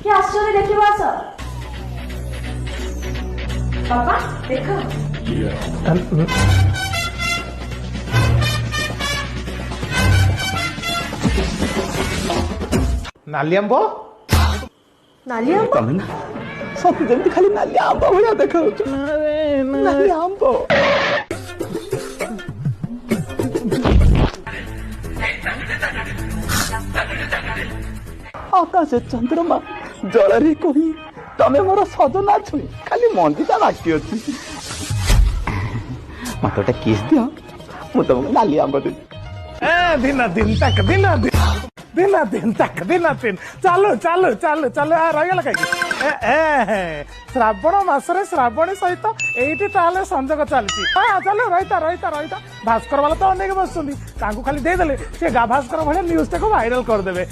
କିଏ ଆସୁଛନ୍ତି ଦେଖିବ ଆସ। ବାପା ଦେଖ। नाली आंब नाली आंब ତମେ ନା ସତେ ଯେମିତି ଖାଲି ନାଲି ଆମ୍ବ ଭଳିଆ ଦେଖାଉଛ। ନାଲି ଆମ୍ବ ଆକାଶ ଚନ୍ଦ୍ରମା ଜଳରେ କହି ତମେ ମୋର ସଜନା ଛୁଇଁ ଖାଲି ମଞ୍ଜିଟା ବାକି ଅଛି। ମତେ ଗୋଟେ କିସ୍ ଦିଅ ମୁଁ ତମକୁ ନାଲି ଆମ୍ବ ଦେବି। दिन दिन तक दिन दिन दिन दिन तक दिन दिन चालू चालू चालू चालू रहीगला कहीं श्रावण मासरे श्रावणी सहित एइटी ताले संजोग चलती। हाँ चलो रहीता रहीता रहीता भास्कर वाला तो अनेक बसुंदी खाली देदेले सी गा भास्कर भाई न्यूज टाक भाइराल करदे।